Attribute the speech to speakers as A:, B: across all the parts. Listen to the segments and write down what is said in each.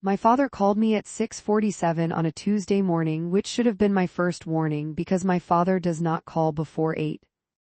A: My father called me at 6:47 on a Tuesday morning, which should have been my first warning because my father does not call before 8.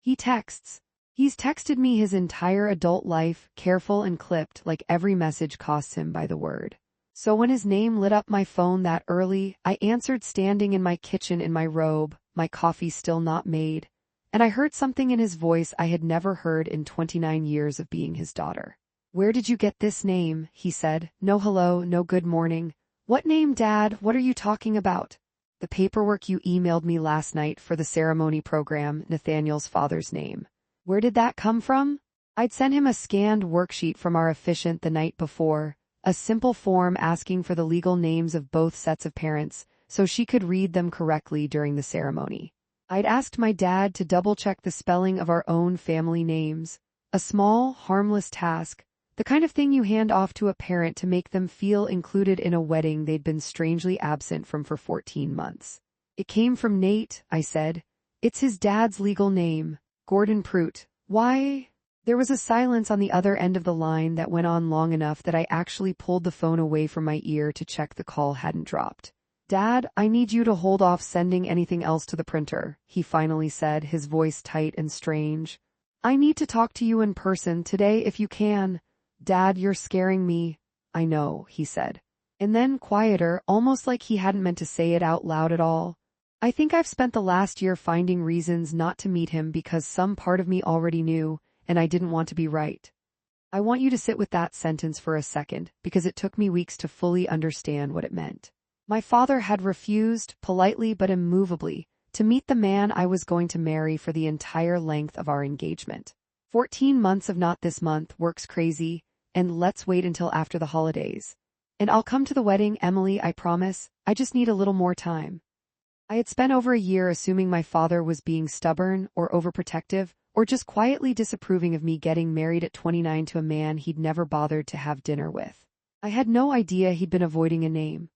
A: He texts. He's texted me his entire adult life, careful and clipped, like every message costs him by the word. So when his name lit up my phone that early, I answered standing in my kitchen in my robe, my coffee still not made, and I heard something in his voice I had never heard in 29 years of being his daughter. "Where did you get this name?" he said. "No hello, no good morning." "What name, Dad? What are you talking about?" "The paperwork you emailed me last night for the ceremony program, Nathaniel's father's name." "Where did that come from?" I'd sent him a scanned worksheet from our efficient the night before, a simple form asking for the legal names of both sets of parents, so she could read them correctly during the ceremony. I'd asked my dad to double-check the spelling of our own family names, a small, harmless task, the kind of thing you hand off to a parent to make them feel included in a wedding they'd been strangely absent from for 14 months. "It came from Nate," I said. "It's his dad's legal name, Gordon Pruitt." "Why?" There was a silence on the other end of the line that went on long enough that I actually pulled the phone away from my ear to check the call hadn't dropped. "Dad, I need you to hold off sending anything else to the printer," he finally said, his voice tight and strange. "I need to talk to you in person today if you can." "Dad, you're scaring me." "I know," he said. And then quieter, almost like he hadn't meant to say it out loud at all. "I think I've spent the last year finding reasons not to meet him because some part of me already knew, and I didn't want to be right." I want you to sit with that sentence for a second, because it took me weeks to fully understand what it meant. My father had refused, politely but immovably, to meet the man I was going to marry for the entire length of our engagement. 14 months of not this month works crazy, and let's wait until after the holidays. And I'll come to the wedding, Emily, I promise. I just need a little more time. I had spent over a year assuming my father was being stubborn or overprotective, or just quietly disapproving of me getting married at 29 to a man he'd never bothered to have dinner with. I had no idea he'd been avoiding a name.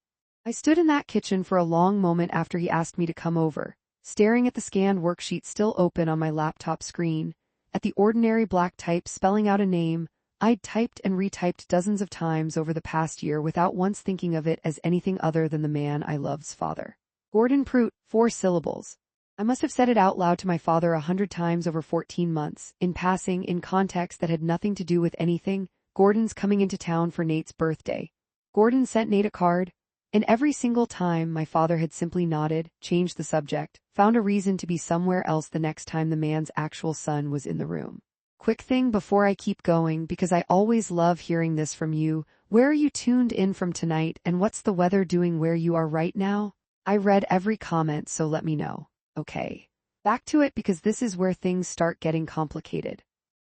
A: I stood in that kitchen for a long moment after he asked me to come over, staring at the scanned worksheet still open on my laptop screen, at the ordinary black type spelling out a name I'd typed and retyped dozens of times over the past year without once thinking of it as anything other than the man I love's father. Gordon Pruitt, 4 syllables. I must have said it out loud to my father 100 times over 14 months, in passing, in context that had nothing to do with anything. Gordon's coming into town for Nate's birthday. Gordon sent Nate a card, and every single time my father had simply nodded, changed the subject, found a reason to be somewhere else the next time the man's actual son was in the room. Quick thing before I keep going, because I always love hearing this from you. Where are you tuned in from tonight, and what's the weather doing where you are right now? I read every comment, so let me know. Okay. Back to it, because this is where things start getting complicated.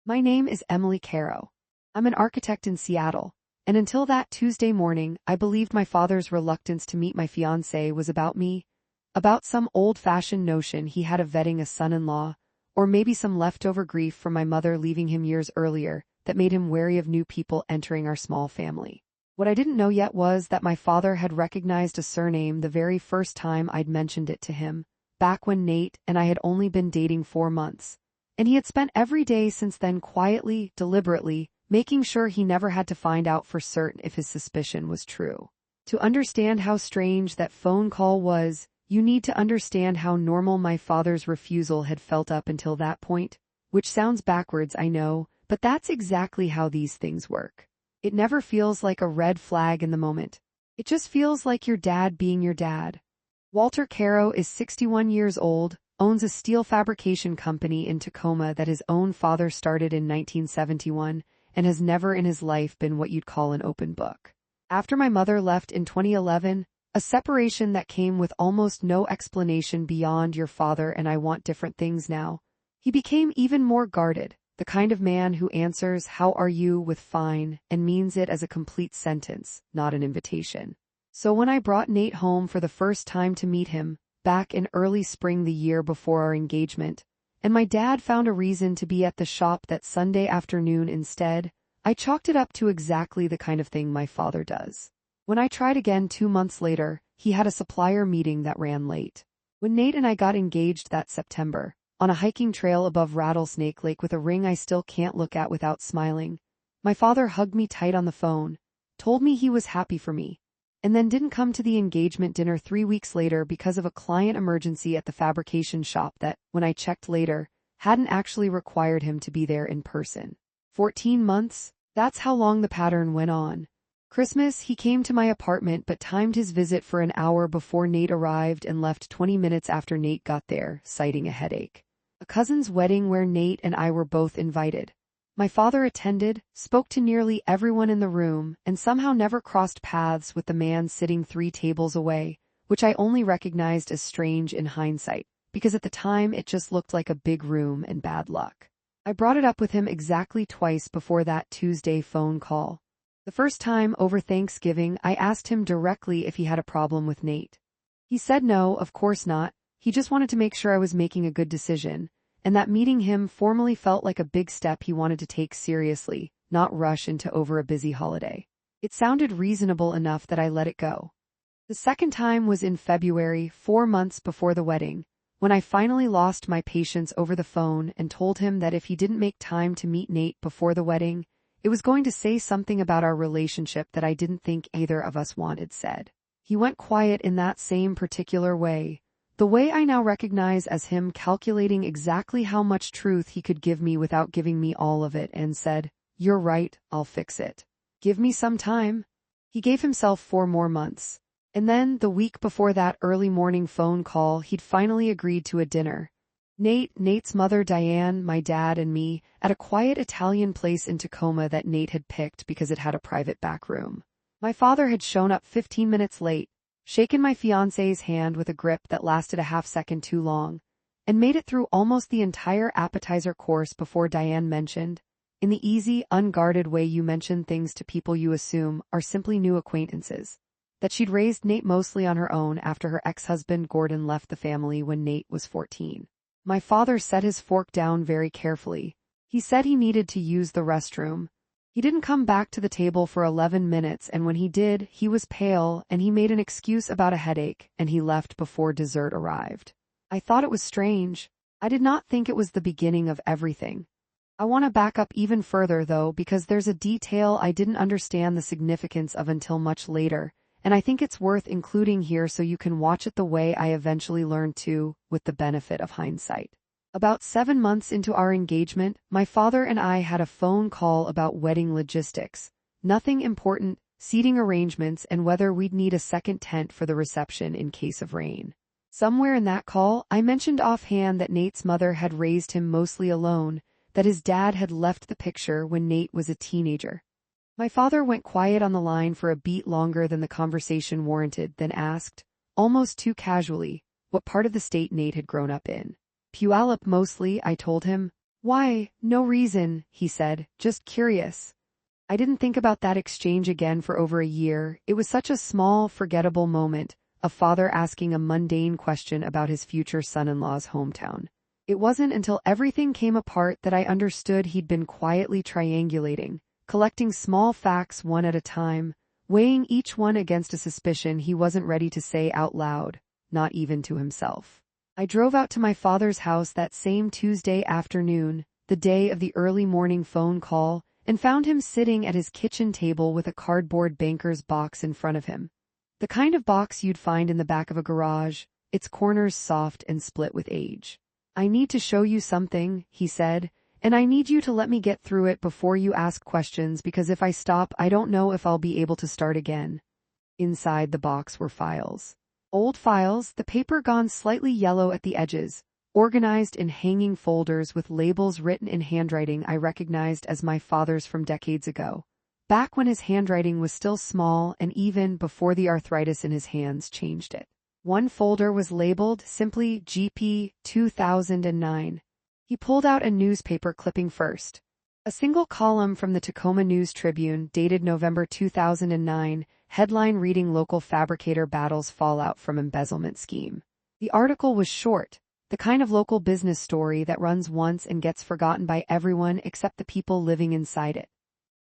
A: My name is Emily Caro. I'm an architect in Seattle, and until that Tuesday morning, I believed my father's reluctance to meet my fiancé was about me, about some old-fashioned notion he had of vetting a son-in-law, or maybe some leftover grief from my mother leaving him years earlier that made him wary of new people entering our small family. What I didn't know yet was that my father had recognized a surname the very first time I'd mentioned it to him, back when Nate and I had only been dating 4 months, and he had spent every day since then quietly, deliberately, making sure he never had to find out for certain if his suspicion was true. To understand how strange that phone call was, you need to understand how normal my father's refusal had felt up until that point, which sounds backwards, I know, but that's exactly how these things work. It never feels like a red flag in the moment. It just feels like your dad being your dad. Walter Caro is 61 years old, owns a steel fabrication company in Tacoma that his own father started in 1971, and has never in his life been what you'd call an open book. After my mother left in 2011, a separation that came with almost no explanation beyond "your father and I want different things now," he became even more guarded, the kind of man who answers "how are you" with "fine" and means it as a complete sentence, not an invitation. So when I brought Nate home for the first time to meet him, back in early spring the year before our engagement, and my dad found a reason to be at the shop that Sunday afternoon instead, I chalked it up to exactly the kind of thing my father does. When I tried again 2 months later, he had a supplier meeting that ran late. When Nate and I got engaged that September, on a hiking trail above Rattlesnake Lake with a ring I still can't look at without smiling, my father hugged me tight on the phone, told me he was happy for me, and then didn't come to the engagement dinner 3 weeks later because of a client emergency at the fabrication shop that, when I checked later, hadn't actually required him to be there in person. 14 months? That's how long the pattern went on. Christmas, he came to my apartment but timed his visit for an hour before Nate arrived and left 20 minutes after Nate got there, citing a headache. A cousin's wedding where Nate and I were both invited. My father attended, spoke to nearly everyone in the room, and somehow never crossed paths with the man sitting 3 tables away, which I only recognized as strange in hindsight, because at the time it just looked like a big room and bad luck. I brought it up with him exactly twice before that Tuesday phone call. The first time, over Thanksgiving, I asked him directly if he had a problem with Nate. He said no, of course not, he just wanted to make sure I was making a good decision, and that meeting him formally felt like a big step he wanted to take seriously, not rush into over a busy holiday. It sounded reasonable enough that I let it go. The second time was in February, 4 months before the wedding, when I finally lost my patience over the phone and told him that if he didn't make time to meet Nate before the wedding, it was going to say something about our relationship that I didn't think either of us wanted said. He went quiet in that same particular way, the way I now recognize as him calculating exactly how much truth he could give me without giving me all of it, and said, "You're right, I'll fix it. Give me some time." He gave himself 4 more months. And then, the week before that early morning phone call, he'd finally agreed to a dinner. Nate's mother Diane, my dad, and me, at a quiet Italian place in Tacoma that Nate had picked because it had a private back room. My father had shown up 15 minutes late, shaken my fiancé's hand with a grip that lasted a half-second too long, and made it through almost the entire appetizer course before Diane mentioned, in the easy, unguarded way you mention things to people you assume are simply new acquaintances, that she'd raised Nate mostly on her own after her ex-husband Gordon left the family when Nate was 14. My father set his fork down very carefully. He said he needed to use the restroom. He didn't come back to the table for 11 minutes, and when he did, he was pale, and he made an excuse about a headache, and he left before dessert arrived. I thought it was strange. I did not think it was the beginning of everything. I want to back up even further, though, because there's a detail I didn't understand the significance of until much later, and I think it's worth including here so you can watch it the way I eventually learned to, with the benefit of hindsight. About 7 months into our engagement, my father and I had a phone call about wedding logistics. Nothing important, seating arrangements, and whether we'd need a second tent for the reception in case of rain. Somewhere in that call, I mentioned offhand that Nate's mother had raised him mostly alone, that his dad had left the picture when Nate was a teenager. My father went quiet on the line for a beat longer than the conversation warranted, then asked, almost too casually, what part of the state Nate had grown up in. Puyallup mostly, I told him. Why, no reason, he said, just curious. I didn't think about that exchange again for over a year. It was such a small, forgettable moment, a father asking a mundane question about his future son-in-law's hometown. It wasn't until everything came apart that I understood he'd been quietly triangulating, collecting small facts one at a time, weighing each one against a suspicion he wasn't ready to say out loud, not even to himself. I drove out to my father's house that same Tuesday afternoon, the day of the early morning phone call, and found him sitting at his kitchen table with a cardboard banker's box in front of him. The kind of box you'd find in the back of a garage, its corners soft and split with age. "I need to show you something," he said, "and I need you to let me get through it before you ask questions, because if I stop, I don't know if I'll be able to start again." Inside the box were files. Old files, the paper gone slightly yellow at the edges, organized in hanging folders with labels written in handwriting I recognized as my father's from decades ago, back when his handwriting was still small and even before the arthritis in his hands changed it. One folder was labeled simply GP 2009. He pulled out a newspaper clipping first. A single column from the Tacoma News-Tribune, dated November 2009, headline reading "Local Fabricator Battles Fallout from Embezzlement Scheme." The article was short, the kind of local business story that runs once and gets forgotten by everyone except the people living inside it.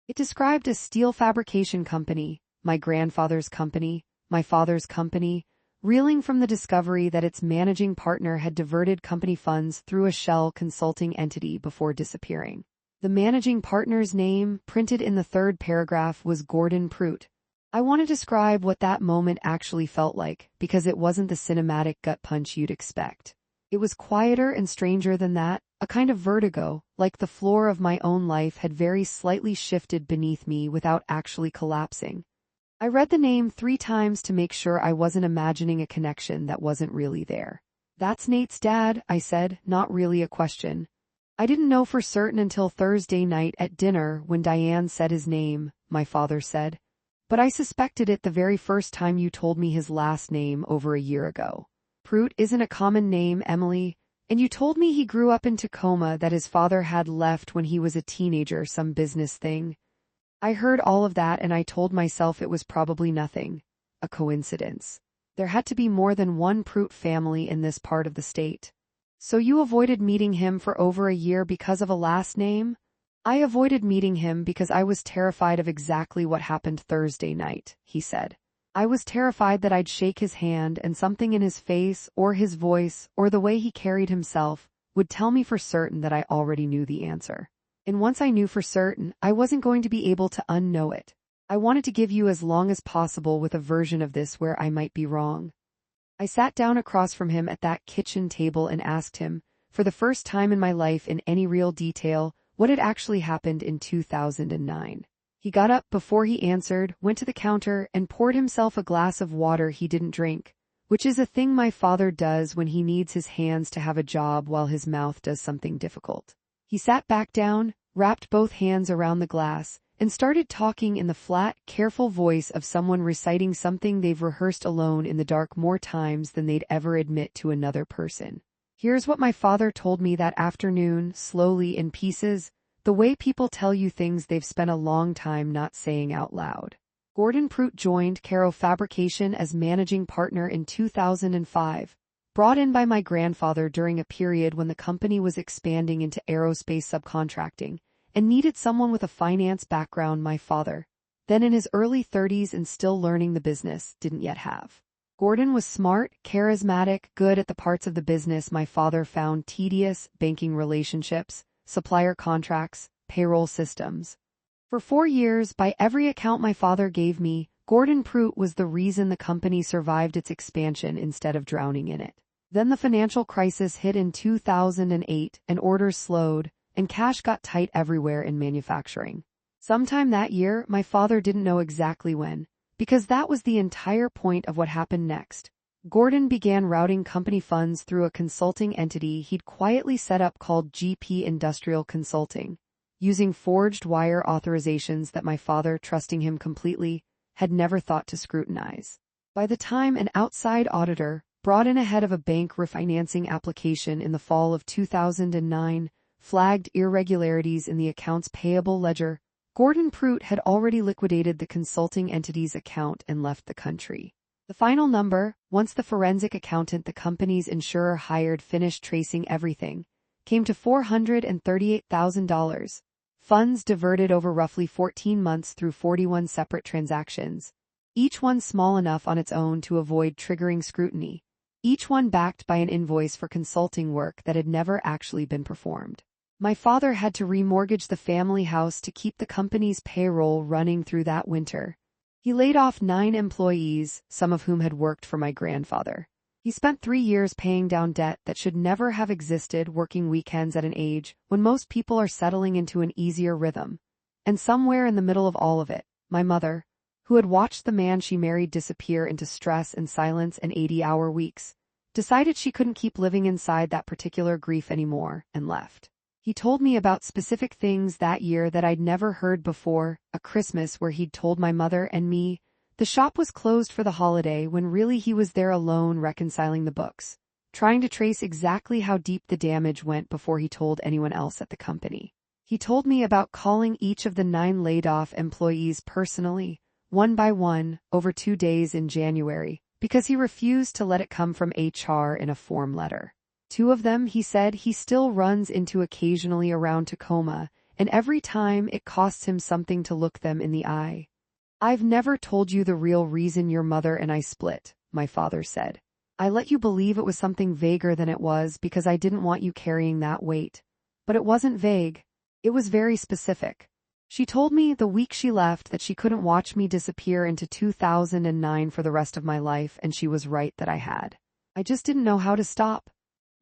A: It described a steel fabrication company, my grandfather's company, my father's company, reeling from the discovery that its managing partner had diverted company funds through a shell consulting entity before disappearing. The managing partner's name, printed in the third paragraph, was Gordon Prout. I want to describe what that moment actually felt like, because it wasn't the cinematic gut punch you'd expect. It was quieter and stranger than that, a kind of vertigo, like the floor of my own life had very slightly shifted beneath me without actually collapsing. I read the name 3 times to make sure I wasn't imagining a connection that wasn't really there. "That's Nate's dad," I said, not really a question. I didn't know for certain until Thursday night at dinner when Diane said his name, my father said. "But I suspected it the very first time you told me his last name over a year ago. Pruitt isn't a common name, Emily, and you told me he grew up in Tacoma, that his father had left when he was a teenager, some business thing." I heard all of that and I told myself it was probably nothing. A coincidence. There had to be more than one Pruitt family in this part of the state. "So you avoided meeting him for over a year because of a last name?" "I avoided meeting him because I was terrified of exactly what happened Thursday night," he said. "I was terrified that I'd shake his hand and something in his face or his voice or the way he carried himself would tell me for certain that I already knew the answer. And once I knew for certain, I wasn't going to be able to unknow it. I wanted to give you as long as possible with a version of this where I might be wrong." I sat down across from him at that kitchen table and asked him, for the first time in my life in any real detail, what had actually happened in 2009. He got up before he answered, went to the counter, and poured himself a glass of water he didn't drink, which is a thing my father does when he needs his hands to have a job while his mouth does something difficult. He sat back down, wrapped both hands around the glass, and started talking in the flat, careful voice of someone reciting something they've rehearsed alone in the dark more times than they'd ever admit to another person. "Here's what my father told me that afternoon, slowly in pieces, the way people tell you things they've spent a long time not saying out loud. Gordon Pruitt joined Caro Fabrication as managing partner in 2005. Brought in by my grandfather during a period when the company was expanding into aerospace subcontracting and needed someone with a finance background my father, then in his early 30s and still learning the business, didn't yet have. Gordon was smart, charismatic, good at the parts of the business my father found tedious: banking relationships, supplier contracts, payroll systems. For 4 years, by every account my father gave me, Gordon Pruitt was the reason the company survived its expansion instead of drowning in it. Then the financial crisis hit in 2008 and orders slowed, and cash got tight everywhere in manufacturing. Sometime that year, my father didn't know exactly when, because that was the entire point of what happened next. Gordon began routing company funds through a consulting entity he'd quietly set up called GP Industrial Consulting, using forged wire authorizations that my father, trusting him completely, had never thought to scrutinize. By the time an outside auditor, brought in ahead of a bank refinancing application in the fall of 2009, flagged irregularities in the accounts payable ledger, Gordon Pruitt had already liquidated the consulting entity's account and left the country. The final number, once the forensic accountant the company's insurer hired finished tracing everything, came to $438,000. Funds diverted over roughly 14 months through 41 separate transactions, each one small enough on its own to avoid triggering scrutiny, each one backed by an invoice for consulting work that had never actually been performed. My father had to remortgage the family house to keep the company's payroll running through that winter. He laid off 9 employees, some of whom had worked for my grandfather. He spent 3 years paying down debt that should never have existed, working weekends at an age when most people are settling into an easier rhythm. And somewhere in the middle of all of it, my mother, who had watched the man she married disappear into stress and silence and 80-hour weeks, decided she couldn't keep living inside that particular grief anymore and left. He told me about specific things that year that I'd never heard before: a Christmas where he'd told my mother and me the shop was closed for the holiday when really he was there alone reconciling the books, trying to trace exactly how deep the damage went before he told anyone else at the company. He told me about calling each of the 9 laid-off employees personally, one by one, over 2 days in January, because he refused to let it come from HR in a form letter. 2 of them, he said, he still runs into occasionally around Tacoma, and every time it costs him something to look them in the eye. "I've never told you the real reason your mother and I split," my father said. "I let you believe it was something vaguer than it was because I didn't want you carrying that weight. But it wasn't vague. It was very specific. She told me the week she left that she couldn't watch me disappear into 2009 for the rest of my life, and she was right that I had. I just didn't know how to stop.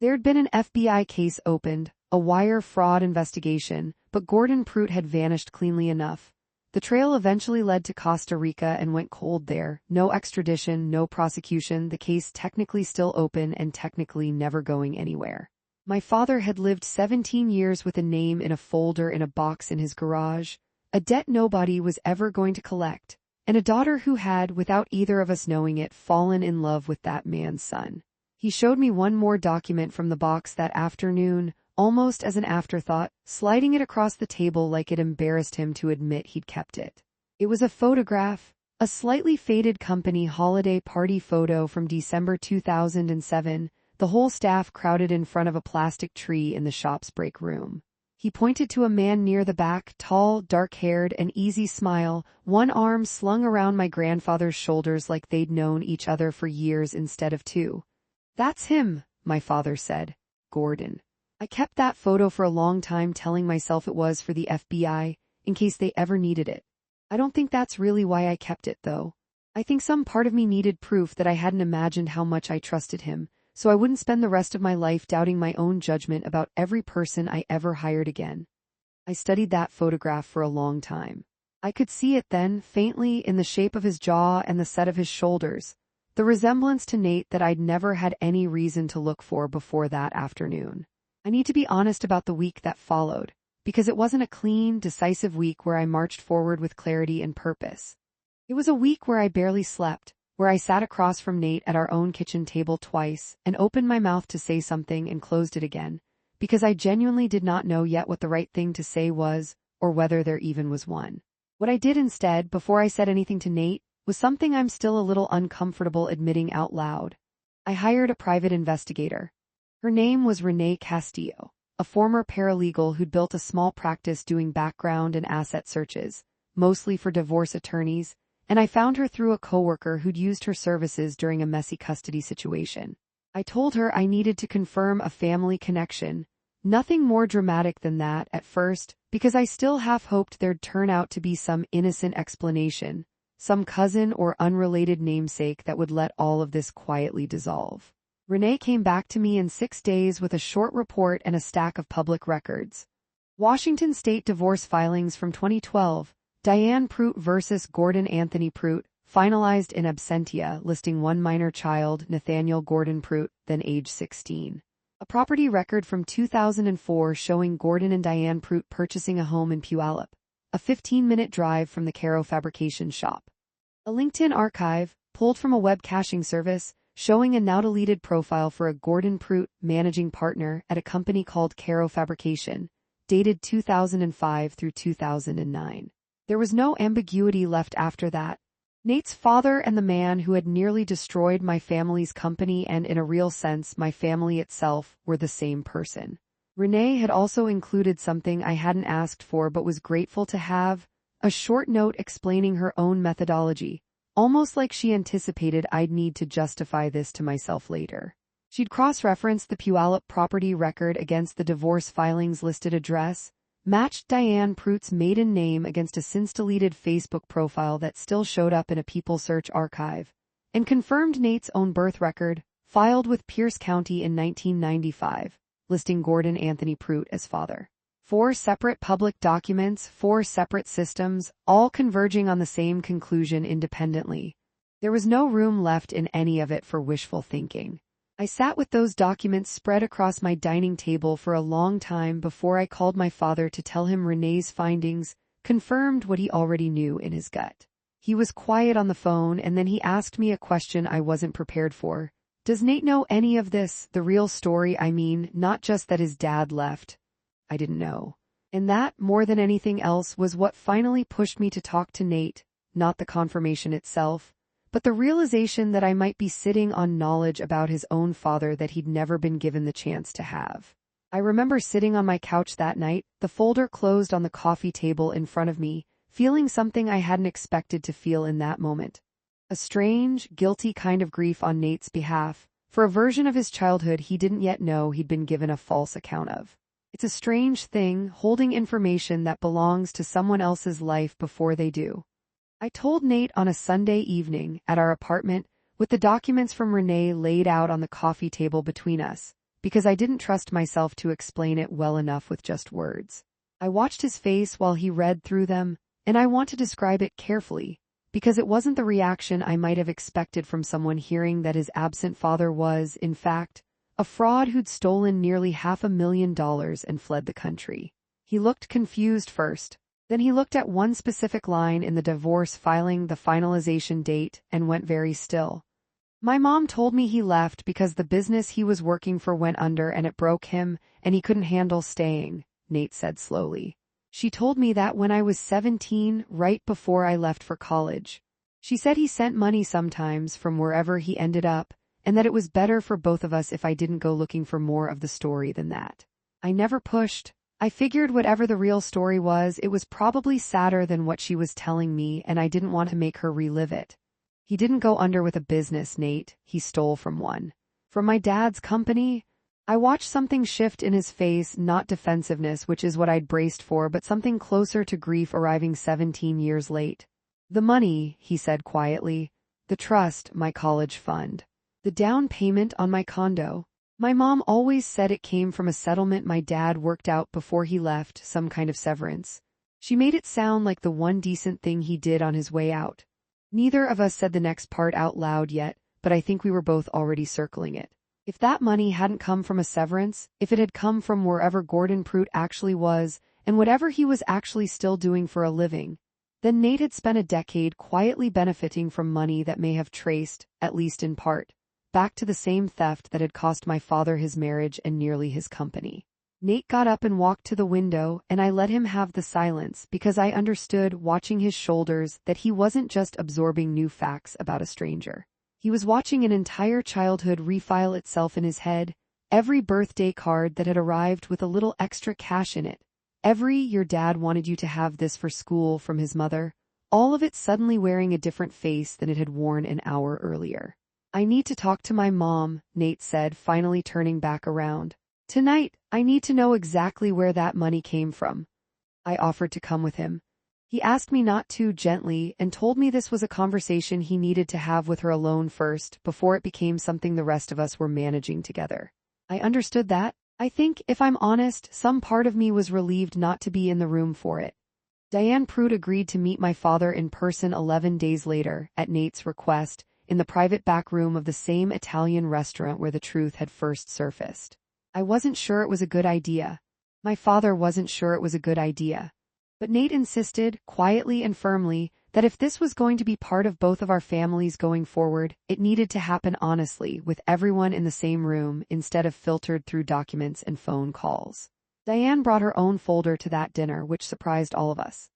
A: There'd been an FBI case opened, a wire fraud investigation, but Gordon Pruitt had vanished cleanly enough. The trail eventually led to Costa Rica and went cold there. No extradition, no prosecution, the case technically still open and technically never going anywhere. My father had lived 17 years with a name in a folder in a box in his garage, a debt nobody was ever going to collect, and a daughter who had, without either of us knowing it, fallen in love with that man's son. He showed me one more document from the box that afternoon, almost as an afterthought, sliding it across the table like it embarrassed him to admit he'd kept it. It was a photograph, a slightly faded company holiday party photo from December 2007, the whole staff crowded in front of a plastic tree in the shop's break room. He pointed to a man near the back, tall, dark-haired, an easy smile, one arm slung around my grandfather's shoulders like they'd known each other for years instead of two. "That's him," my father said. "Gordon." I kept that photo for a long time, telling myself it was for the FBI, in case they ever needed it. I don't think that's really why I kept it, though. I think some part of me needed proof that I hadn't imagined how much I trusted him, so I wouldn't spend the rest of my life doubting my own judgment about every person I ever hired again. I studied that photograph for a long time. I could see it then, faintly, in the shape of his jaw and the set of his shoulders, the resemblance to Nate that I'd never had any reason to look for before that afternoon. I need to be honest about the week that followed, because it wasn't a clean, decisive week where I marched forward with clarity and purpose. It was a week where I barely slept, where I sat across from Nate at our own kitchen table twice and opened my mouth to say something and closed it again, because I genuinely did not know yet what the right thing to say was, or whether there even was one. What I did instead, before I said anything to Nate, was something I'm still a little uncomfortable admitting out loud. I hired a private investigator. Her name was Renee Castillo, a former paralegal who'd built a small practice doing background and asset searches, mostly for divorce attorneys, and I found her through a coworker who'd used her services during a messy custody situation. I told her I needed to confirm a family connection, nothing more dramatic than that at first, because I still half hoped there'd turn out to be some innocent explanation, some cousin or unrelated namesake that would let all of this quietly dissolve. Renee came back to me in 6 days with a short report and a stack of public records. Washington State divorce filings from 2012, Diane Pruitt versus Gordon Anthony Pruitt, finalized in absentia, listing one minor child, Nathaniel Gordon Pruitt, then age 16. A property record from 2004 showing Gordon and Diane Pruitt purchasing a home in Puyallup, a 15-minute drive from the Caro fabrication shop. A LinkedIn archive, pulled from a web caching service, showing a now-deleted profile for a Gordon Pruitt managing partner at a company called Caro Fabrication, dated 2005 through 2009. There was no ambiguity left after that. Nate's father and the man who had nearly destroyed my family's company and, in a real sense, my family itself, were the same person. Renee had also included something I hadn't asked for but was grateful to have, a short note explaining her own methodology, almost like she anticipated I'd need to justify this to myself later. She'd cross-referenced the Puyallup property record against the divorce filings listed address, matched Diane Pruitt's maiden name against a since-deleted Facebook profile that still showed up in a People Search archive, and confirmed Nate's own birth record, filed with Pierce County in 1995, listing Gordon Anthony Pruitt as father. 4 separate public documents, 4 separate systems, all converging on the same conclusion independently. There was no room left in any of it for wishful thinking. I sat with those documents spread across my dining table for a long time before I called my father to tell him Renee's findings confirmed what he already knew in his gut. He was quiet on the phone, and then he asked me a question I wasn't prepared for. Does Nate know any of this, the real story, I mean, not just that his dad left? I didn't know. And that, more than anything else, was what finally pushed me to talk to Nate, not the confirmation itself, but the realization that I might be sitting on knowledge about his own father that he'd never been given the chance to have. I remember sitting on my couch that night, the folder closed on the coffee table in front of me, feeling something I hadn't expected to feel in that moment. A strange, guilty kind of grief on Nate's behalf, for a version of his childhood he didn't yet know he'd been given a false account of. It's a strange thing, holding information that belongs to someone else's life before they do. I told Nate on a Sunday evening at our apartment, with the documents from Renee laid out on the coffee table between us, because I didn't trust myself to explain it well enough with just words. I watched his face while he read through them, and I want to describe it carefully, because it wasn't the reaction I might have expected from someone hearing that his absent father was, in fact, a fraud who'd stolen nearly $500,000 and fled the country. He looked confused first. Then he looked at one specific line in the divorce filing, the finalization date, and went very still. My mom told me he left because the business he was working for went under and it broke him, and he couldn't handle staying, Nate said slowly. She told me that when I was 17, right before I left for college. She said he sent money sometimes from wherever he ended up, and that it was better for both of us if I didn't go looking for more of the story than that. I never pushed. I figured whatever the real story was, it was probably sadder than what she was telling me, and I didn't want to make her relive it. He didn't go under with a business, Nate. He stole from one. From my dad's company? I watched something shift in his face, not defensiveness, which is what I'd braced for, but something closer to grief arriving 17 years late. The money, he said quietly. The trust, my college fund. The down payment on my condo. My mom always said it came from a settlement my dad worked out before he left, some kind of severance. She made it sound like the one decent thing he did on his way out. Neither of us said the next part out loud yet, but I think we were both already circling it. If that money hadn't come from a severance, if it had come from wherever Gordon Pruitt actually was, and whatever he was actually still doing for a living, then Nate had spent a decade quietly benefiting from money that may have traced, at least in part, back to the same theft that had cost my father his marriage and nearly his company. Nate got up and walked to the window, and I let him have the silence because I understood, watching his shoulders, that he wasn't just absorbing new facts about a stranger. He was watching an entire childhood refile itself in his head, every birthday card that had arrived with a little extra cash in it, every "your dad wanted you to have this for school" from his mother, all of it suddenly wearing a different face than it had worn an hour earlier. I need to talk to my mom, Nate said, finally turning back around. Tonight, I need to know exactly where that money came from. I offered to come with him. He asked me not to, gently, and told me this was a conversation he needed to have with her alone first, before it became something the rest of us were managing together. I understood that. I think, if I'm honest, some part of me was relieved not to be in the room for it. Diane Pruitt agreed to meet my father in person 11 days later, at Nate's request, in the private back room of the same Italian restaurant where the truth had first surfaced. I wasn't sure it was a good idea. My father wasn't sure it was a good idea. But Nate insisted, quietly and firmly, that if this was going to be part of both of our families going forward, it needed to happen honestly, with everyone in the same room, instead of filtered through documents and phone calls. Diane brought her own folder to that dinner, which surprised all of us.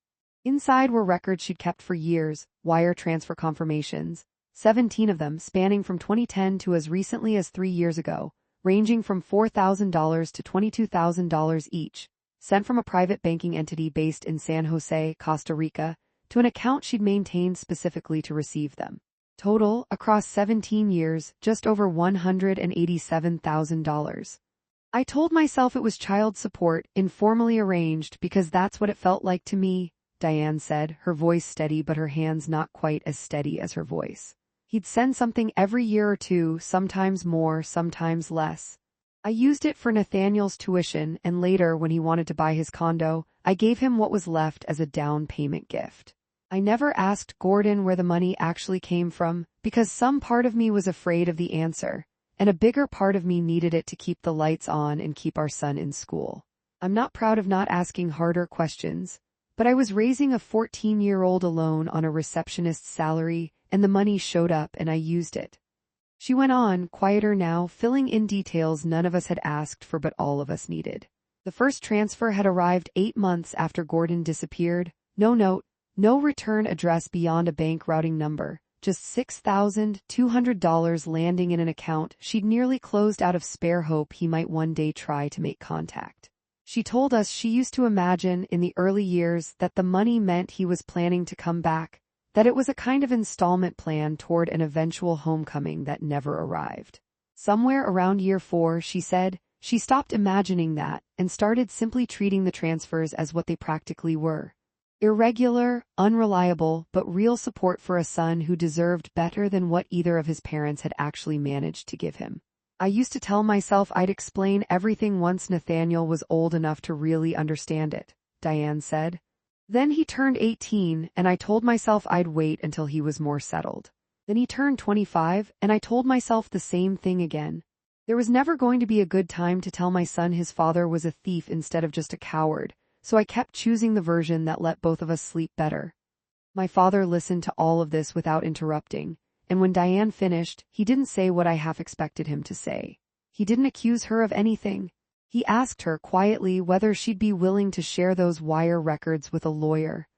A: Inside were records she'd kept for years, wire transfer confirmations, 17 of them spanning from 2010 to as recently as 3 years ago, ranging from $4,000 to $22,000 each, sent from a private banking entity based in San Jose, Costa Rica, to an account she'd maintained specifically to receive them. Total, across 17 years, just over $187,000. I told myself it was child support, informally arranged, because that's what it felt like to me, Diane said, her voice steady but her hands not quite as steady as her voice. He'd send something every year or two, sometimes more, sometimes less. I used it for Nathaniel's tuition, and later, when he wanted to buy his condo, I gave him what was left as a down payment gift. I never asked Gordon where the money actually came from, because some part of me was afraid of the answer, and a bigger part of me needed it to keep the lights on and keep our son in school. I'm not proud of not asking harder questions, but I was raising a 14-year-old alone on a receptionist's salary, and the money showed up and I used it. She went on, quieter now, filling in details none of us had asked for but all of us needed. The first transfer had arrived 8 months after Gordon disappeared. No note, no return address beyond a bank routing number, just $6,200 landing in an account she'd nearly closed out of spare hope he might one day try to make contact. She told us she used to imagine in the early years that the money meant he was planning to come back, that it was a kind of installment plan toward an eventual homecoming that never arrived. Somewhere around year 4, she said, She stopped imagining that and started simply treating the transfers as what they practically were. Irregular, unreliable, but real support for a son who deserved better than what either of his parents had actually managed to give him. I used to tell myself I'd explain everything once Nathaniel was old enough to really understand it, Diane said. Then he turned 18, and I told myself I'd wait until he was more settled. Then he turned 25, and I told myself the same thing again. There was never going to be a good time to tell my son his father was a thief instead of just a coward, so I kept choosing the version that let both of us sleep better. My father listened to all of this without interrupting, and when Diane finished, he didn't say what I half expected him to say. He didn't accuse her of anything. He asked her quietly whether she'd be willing to share those wire records with a lawyer.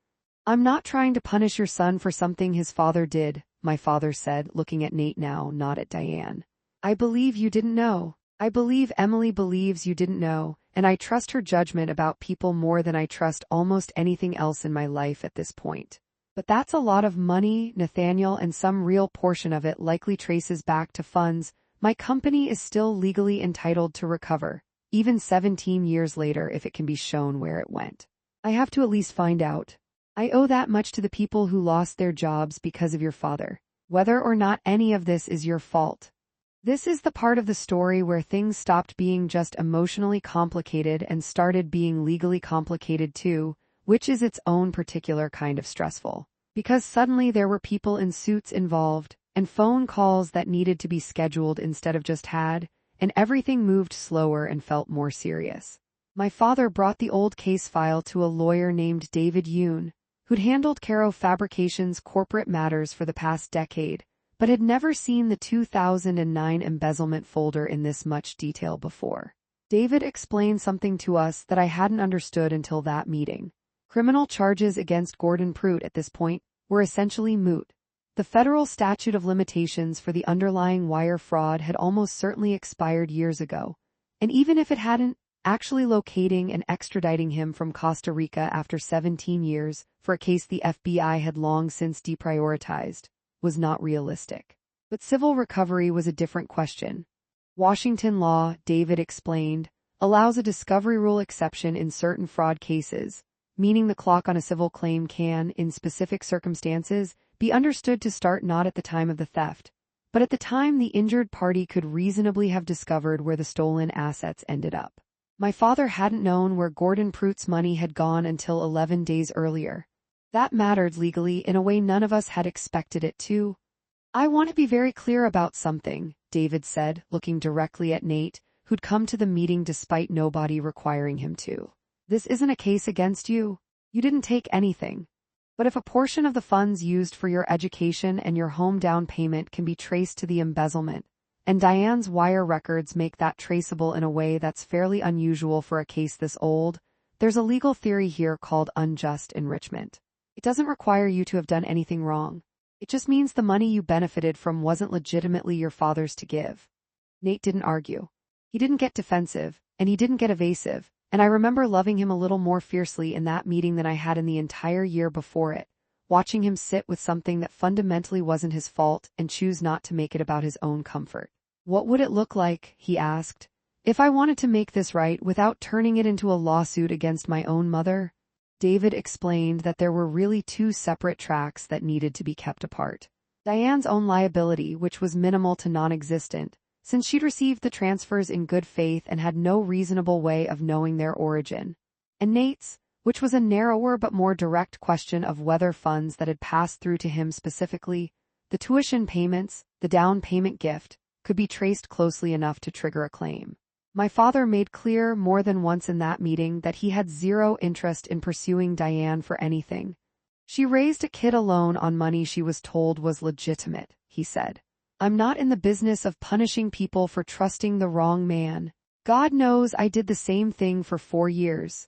A: "I'm not trying to punish your son for something his father did," my father said, looking at Nate now, not at Diane. "I believe you didn't know. I believe Emily believes you didn't know, and I trust her judgment about people more than I trust almost anything else in my life at this point. But that's a lot of money, Nathaniel, and some real portion of it likely traces back to funds my company is still legally entitled to recover, even 17 years later if it can be shown where it went. I have to at least find out. I owe that much to the people who lost their jobs because of your father, whether or not any of this is your fault." This is the part of the story where things stopped being just emotionally complicated and started being legally complicated too, which is its own particular kind of stressful. Because suddenly there were people in suits involved, and phone calls that needed to be scheduled instead of just had, and everything moved slower and felt more serious. My father brought the old case file to a lawyer named David Yoon, who'd handled Caro Fabrication's corporate matters for the past decade, but had never seen the 2009 embezzlement folder in this much detail before. David explained something to us that I hadn't understood until that meeting. Criminal charges against Gordon Pruitt at this point were essentially moot. The federal statute of limitations for the underlying wire fraud had almost certainly expired years ago, and even if it hadn't, actually locating and extraditing him from Costa Rica after 17 years for a case the FBI had long since deprioritized was not realistic. But civil recovery was a different question. Washington law, David explained, allows a discovery rule exception in certain fraud cases, meaning the clock on a civil claim can, in specific circumstances, be understood to start not at the time of the theft, but at the time the injured party could reasonably have discovered where the stolen assets ended up. My father hadn't known where Gordon Pruitt's money had gone until 11 days earlier. That mattered legally in a way none of us had expected it to. "I want to be very clear about something," David said, looking directly at Nate, who'd come to the meeting despite nobody requiring him to. "This isn't a case against you. You didn't take anything. But if a portion of the funds used for your education and your home down payment can be traced to the embezzlement, and Diane's wire records make that traceable in a way that's fairly unusual for a case this old, there's a legal theory here called unjust enrichment. It doesn't require you to have done anything wrong. It just means the money you benefited from wasn't legitimately your father's to give." Nate didn't argue. He didn't get defensive, and he didn't get evasive, and I remember loving him a little more fiercely in that meeting than I had in the entire year before it, watching him sit with something that fundamentally wasn't his fault and choose not to make it about his own comfort. "What would it look like," he asked, "if I wanted to make this right without turning it into a lawsuit against my own mother?" David explained that there were really two separate tracks that needed to be kept apart. Diane's own liability, which was minimal to non-existent, since she'd received the transfers in good faith and had no reasonable way of knowing their origin, and Nate's, which was a narrower but more direct question of whether funds that had passed through to him specifically, the tuition payments, the down payment gift, could be traced closely enough to trigger a claim. My father made clear more than once in that meeting that he had zero interest in pursuing Diane for anything. "She raised a kid alone on money she was told was legitimate," he said. "I'm not in the business of punishing people for trusting the wrong man. God knows I did the same thing for 4 years."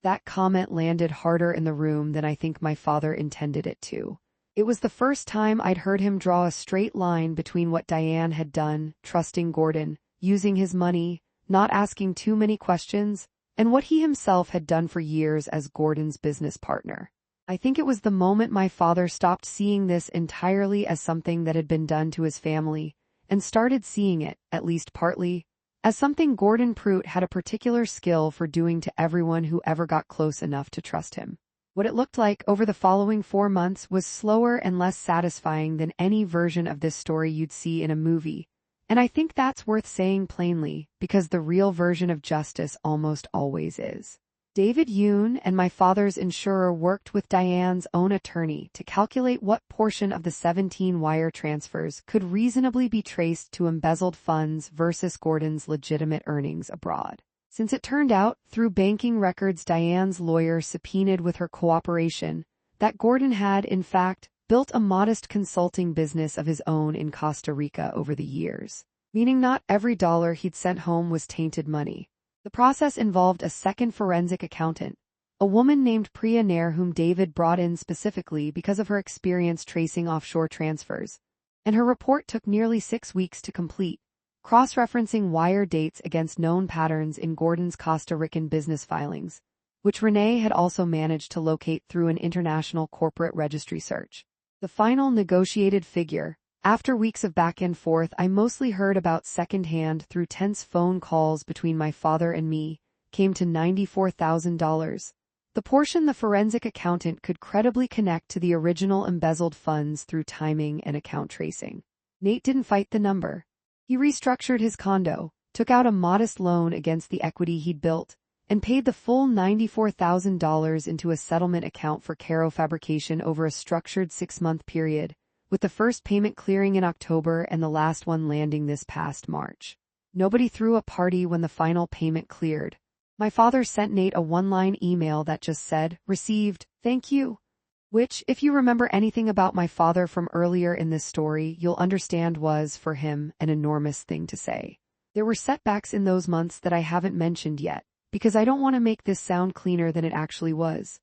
A: That comment landed harder in the room than I think my father intended it to. It was the first time I'd heard him draw a straight line between what Diane had done, trusting Gordon, using his money, not asking too many questions, and what he himself had done for years as Gordon's business partner. I think it was the moment my father stopped seeing this entirely as something that had been done to his family, and started seeing it, at least partly, as something Gordon Pruitt had a particular skill for doing to everyone who ever got close enough to trust him. What it looked like over the following 4 months was slower and less satisfying than any version of this story you'd see in a movie. And I think that's worth saying plainly, because the real version of justice almost always is. David Yoon and my father's insurer worked with Diane's own attorney to calculate what portion of the 17 wire transfers could reasonably be traced to embezzled funds versus Gordon's legitimate earnings abroad. Since it turned out, through banking records Diane's lawyer subpoenaed with her cooperation, that Gordon had, in fact, built a modest consulting business of his own in Costa Rica over the years, meaning not every dollar he'd sent home was tainted money. The process involved a second forensic accountant, a woman named Priya Nair whom David brought in specifically because of her experience tracing offshore transfers, and her report took nearly 6 weeks to complete, cross-referencing wire dates against known patterns in Gordon's Costa Rican business filings, which Renee had also managed to locate through an international corporate registry search. The final negotiated figure, after weeks of back and forth I mostly heard about secondhand through tense phone calls between my father and me, came to $94,000. The portion the forensic accountant could credibly connect to the original embezzled funds through timing and account tracing. Nate didn't fight the number. He restructured his condo, took out a modest loan against the equity he'd built, and paid the full $94,000 into a settlement account for Caro Fabrication over a structured 6-month period, with the first payment clearing in October and the last one landing this past March. Nobody threw a party when the final payment cleared. My father sent Nate a one-line email that just said, "Received, thank you," which, if you remember anything about my father from earlier in this story, you'll understand was, for him, an enormous thing to say. There were setbacks in those months that I haven't mentioned yet, because I don't want to make this sound cleaner than it actually was.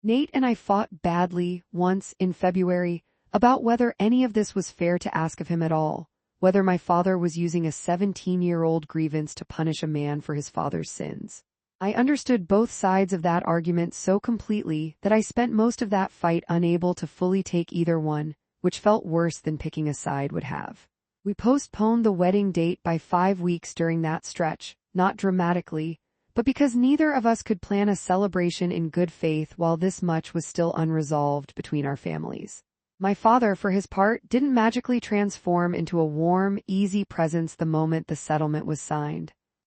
A: Nate and I fought badly once in February about whether any of this was fair to ask of him at all, whether my father was using a 17-year-old grievance to punish a man for his father's sins. I understood both sides of that argument so completely that I spent most of that fight unable to fully take either one, which felt worse than picking a side would have. We postponed the wedding date by 5 weeks during that stretch, not dramatically, but because neither of us could plan a celebration in good faith while this much was still unresolved between our families. My father, for his part, didn't magically transform into a warm, easy presence the moment the settlement was signed.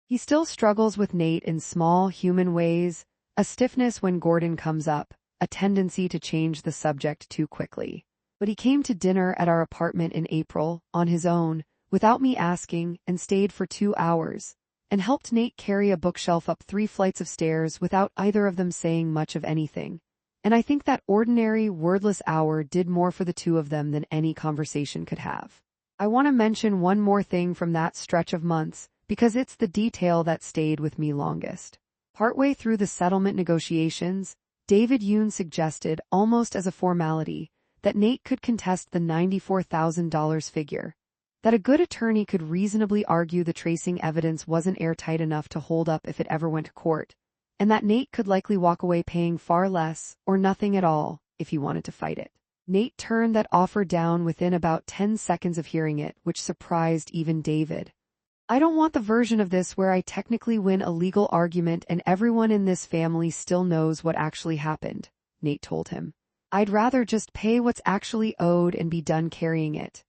A: He still struggles with Nate in small, human ways, a stiffness when Gordon comes up, a tendency to change the subject too quickly. But he came to dinner at our apartment in April, on his own, without me asking, and stayed for 2 hours, and helped Nate carry a bookshelf up 3 flights of stairs without either of them saying much of anything. And I think that ordinary, wordless hour did more for the two of them than any conversation could have. I want to mention one more thing from that stretch of months, because it's the detail that stayed with me longest. Partway through the settlement negotiations, David Yoon suggested, almost as a formality, that Nate could contest the $94,000 figure, that a good attorney could reasonably argue the tracing evidence wasn't airtight enough to hold up if it ever went to court, and that Nate could likely walk away paying far less, or nothing at all, if he wanted to fight it. Nate turned that offer down within about 10 seconds of hearing it, which surprised even David. "I don't want the version of this where I technically win a legal argument and everyone in this family still knows what actually happened," Nate told him. "I'd rather just pay what's actually owed and be done carrying it."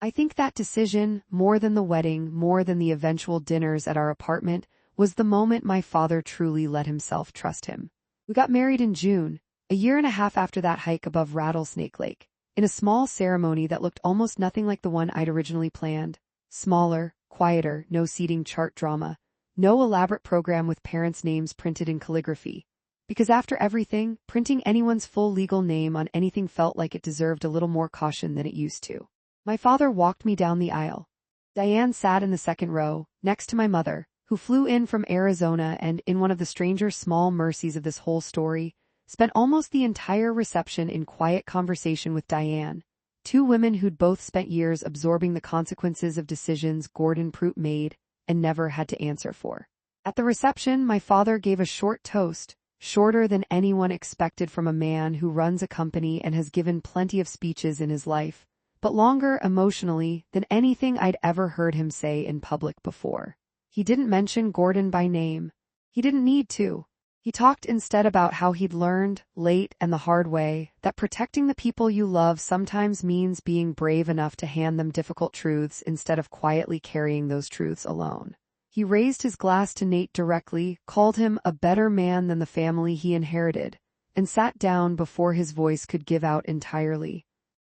A: I think that decision, more than the wedding, more than the eventual dinners at our apartment, was the moment my father truly let himself trust him. We got married in June, a year and a half after that hike above Rattlesnake Lake, in a small ceremony that looked almost nothing like the one I'd originally planned. Smaller, quieter, no seating chart drama, no elaborate program with parents' names printed in calligraphy. Because after everything, printing anyone's full legal name on anything felt like it deserved a little more caution than it used to. My father walked me down the aisle. Diane sat in the second row, next to my mother, who flew in from Arizona and, in one of the stranger small mercies of this whole story, spent almost the entire reception in quiet conversation with Diane, 2 women who'd both spent years absorbing the consequences of decisions Gordon Pruitt made and never had to answer for. At the reception, my father gave a short toast, shorter than anyone expected from a man who runs a company and has given plenty of speeches in his life, but longer emotionally than anything I'd ever heard him say in public before. He didn't mention Gordon by name. He didn't need to. He talked instead about how he'd learned, late and the hard way, that protecting the people you love sometimes means being brave enough to hand them difficult truths instead of quietly carrying those truths alone. He raised his glass to Nate directly, called him a better man than the family he inherited, and sat down before his voice could give out entirely.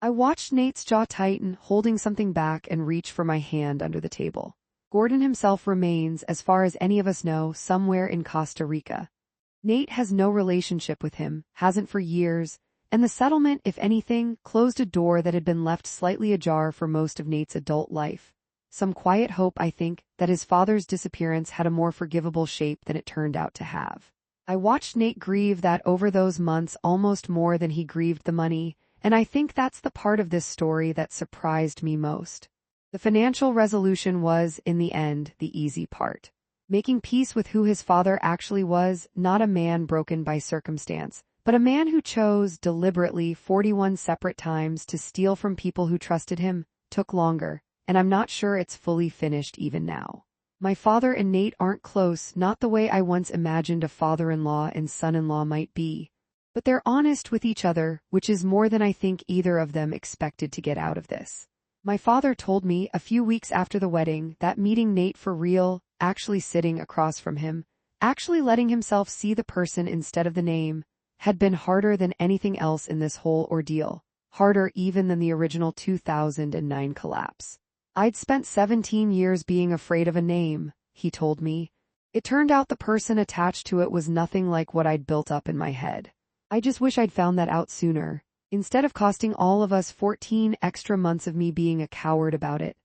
A: I watched Nate's jaw tighten, holding something back, and reach for my hand under the table. Gordon himself remains, as far as any of us know, somewhere in Costa Rica. Nate has no relationship with him, hasn't for years, and the settlement, if anything, closed a door that had been left slightly ajar for most of Nate's adult life. Some quiet hope, I think, that his father's disappearance had a more forgivable shape than it turned out to have. I watched Nate grieve that over those months almost more than he grieved the money, and I think that's the part of this story that surprised me most. The financial resolution was, in the end, the easy part. Making peace with who his father actually was, not a man broken by circumstance, but a man who chose, deliberately 41 separate times, to steal from people who trusted him, took longer, and I'm not sure it's fully finished even now. My father and Nate aren't close, not the way I once imagined a father-in-law and son-in-law might be. But they're honest with each other, which is more than I think either of them expected to get out of this. My father told me a few weeks after the wedding that meeting Nate for real, actually sitting across from him, actually letting himself see the person instead of the name, had been harder than anything else in this whole ordeal, harder even than the original 2009 collapse. I'd spent 17 years being afraid of a name, he told me. It turned out the person attached to it was nothing like what I'd built up in my head. I just wish I'd found that out sooner, instead of costing all of us 14 extra months of me being a coward about it.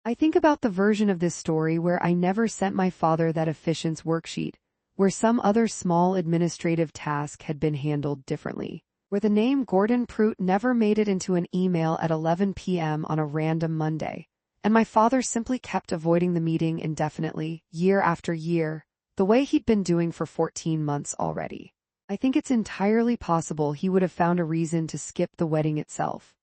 A: I think about the version of this story where I never sent my father that efficiency worksheet, where some other small administrative task had been handled differently, where the name Gordon Prout never made it into an email at 11 p.m. on a random Monday, and my father simply kept avoiding the meeting indefinitely, year after year, the way he'd been doing for 14 months already. I think it's entirely possible he would have found a reason to skip the wedding itself.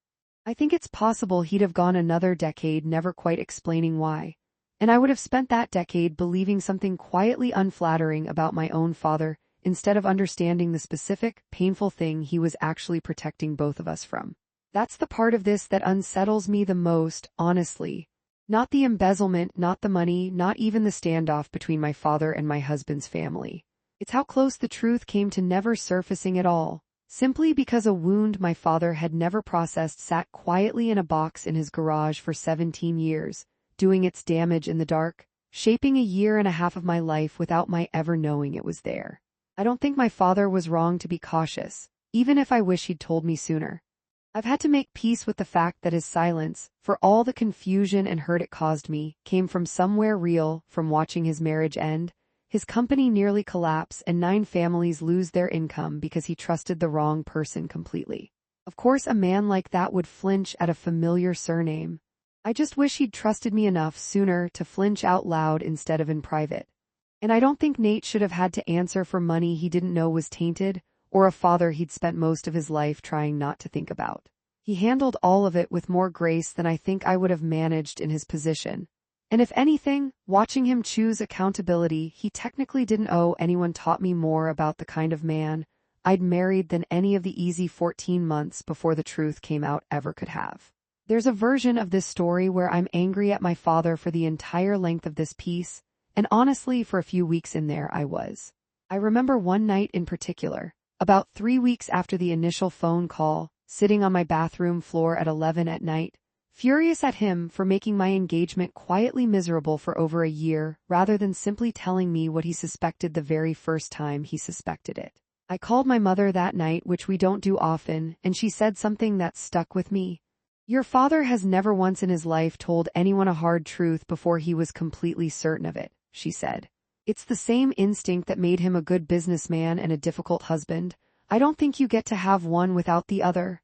A: I think it's possible he'd have gone another decade never quite explaining why, and I would have spent that decade believing something quietly unflattering about my own father instead of understanding the specific, painful thing he was actually protecting both of us from. That's the part of this that unsettles me the most, honestly. Not the embezzlement, not the money, not even the standoff between my father and my husband's family. It's how close the truth came to never surfacing at all. Simply because a wound my father had never processed sat quietly in a box in his garage for 17 years, doing its damage in the dark, shaping a year and a half of my life without my ever knowing it was there. I don't think my father was wrong to be cautious, even if I wish he'd told me sooner. I've had to make peace with the fact that his silence, for all the confusion and hurt it caused me, came from somewhere real, from watching his marriage end, his company nearly collapse, and 9 families lose their income because he trusted the wrong person completely. Of course a man like that would flinch at a familiar surname. I just wish he'd trusted me enough sooner to flinch out loud instead of in private. And I don't think Nate should have had to answer for money he didn't know was tainted, or a father he'd spent most of his life trying not to think about. He handled all of it with more grace than I think I would have managed in his position. And if anything, watching him choose accountability he technically didn't owe anyone taught me more about the kind of man I'd married than any of the easy 14 months before the truth came out ever could have. There's a version of this story where I'm angry at my father for the entire length of this piece, and honestly for a few weeks in there I was. I remember one night in particular, about 3 weeks after the initial phone call, sitting on my bathroom floor at 11 at night, furious at him for making my engagement quietly miserable for over a year rather than simply telling me what he suspected the very first time he suspected it. I called my mother that night, which we don't do often, and she said something that stuck with me. Your father has never once in his life told anyone a hard truth before he was completely certain of it, she said. It's the same instinct that made him a good businessman and a difficult husband. I don't think you get to have one without the other.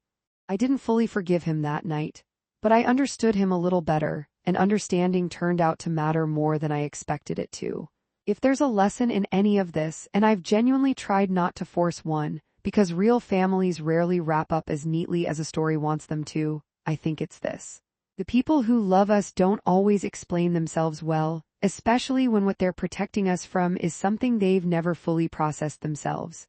A: I didn't fully forgive him that night, but I understood him a little better, and understanding turned out to matter more than I expected it to. If there's a lesson in any of this, and I've genuinely tried not to force one, because real families rarely wrap up as neatly as a story wants them to, I think it's this. The people who love us don't always explain themselves well, especially when what they're protecting us from is something they've never fully processed themselves.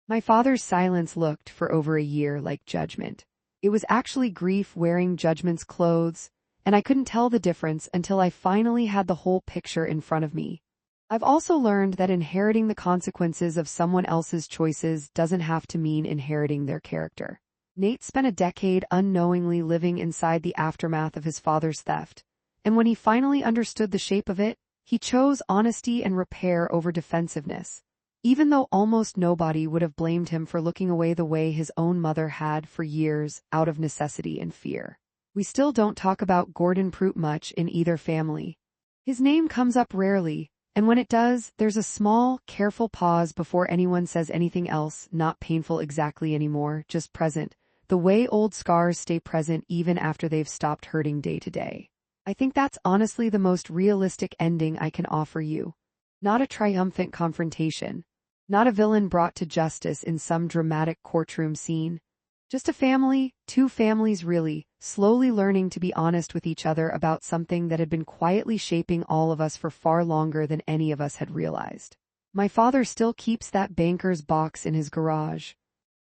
A: My father's silence looked, for over a year, like judgment. It was actually grief wearing judgment's clothes, and I couldn't tell the difference until I finally had the whole picture in front of me. I've also learned that inheriting the consequences of someone else's choices doesn't have to mean inheriting their character. Nate spent a decade unknowingly living inside the aftermath of his father's theft, and when he finally understood the shape of it, he chose honesty and repair over defensiveness, even though almost nobody would have blamed him for looking away the way his own mother had for years out of necessity and fear. We still don't talk about Gordon Pruitt much in either family. His name comes up rarely, and when it does, there's a small, careful pause before anyone says anything else, not painful exactly anymore, just present, the way old scars stay present even after they've stopped hurting day to day. I think that's honestly the most realistic ending I can offer you. Not a triumphant confrontation. Not a villain brought to justice in some dramatic courtroom scene. Just a family, two families really, slowly learning to be honest with each other about something that had been quietly shaping all of us for far longer than any of us had realized. My father still keeps that banker's box in his garage.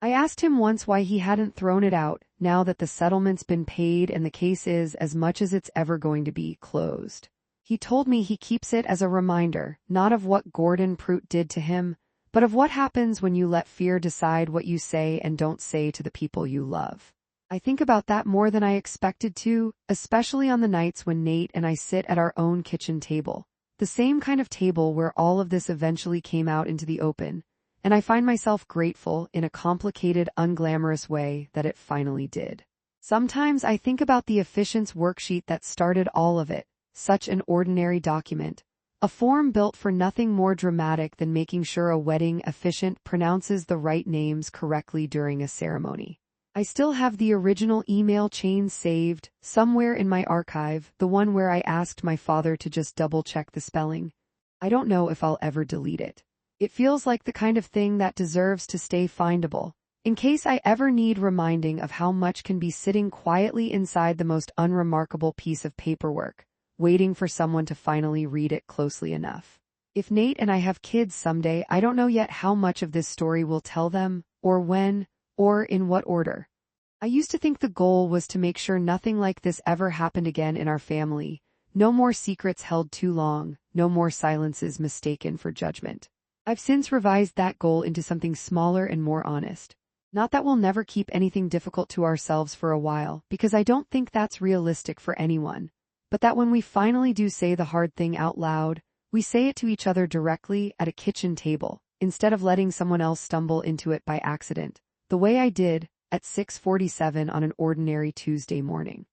A: I asked him once why he hadn't thrown it out, now that the settlement's been paid and the case is, as much as it's ever going to be, closed. He told me he keeps it as a reminder, not of what Gordon Pruitt did to him, but of what happens when you let fear decide what you say and don't say to the people you love. I think about that more than I expected to, especially on the nights when Nate and I sit at our own kitchen table, the same kind of table where all of this eventually came out into the open, and I find myself grateful in a complicated, unglamorous way that it finally did. Sometimes I think about the efficiency worksheet that started all of it, such an ordinary document, a form built for nothing more dramatic than making sure a wedding officiant pronounces the right names correctly during a ceremony. I still have the original email chain saved, somewhere in my archive, the one where I asked my father to just double-check the spelling. I don't know if I'll ever delete it. It feels like the kind of thing that deserves to stay findable, in case I ever need reminding of how much can be sitting quietly inside the most unremarkable piece of paperwork, waiting for someone to finally read it closely enough. If Nate and I have kids someday, I don't know yet how much of this story we'll tell them, or when, or in what order. I used to think the goal was to make sure nothing like this ever happened again in our family. No more secrets held too long, no more silences mistaken for judgment. I've since revised that goal into something smaller and more honest. Not that we'll never keep anything difficult to ourselves for a while, because I don't think that's realistic for anyone, but that when we finally do say the hard thing out loud, we say it to each other directly at a kitchen table, instead of letting someone else stumble into it by accident, the way I did at 6:47 on an ordinary Tuesday morning.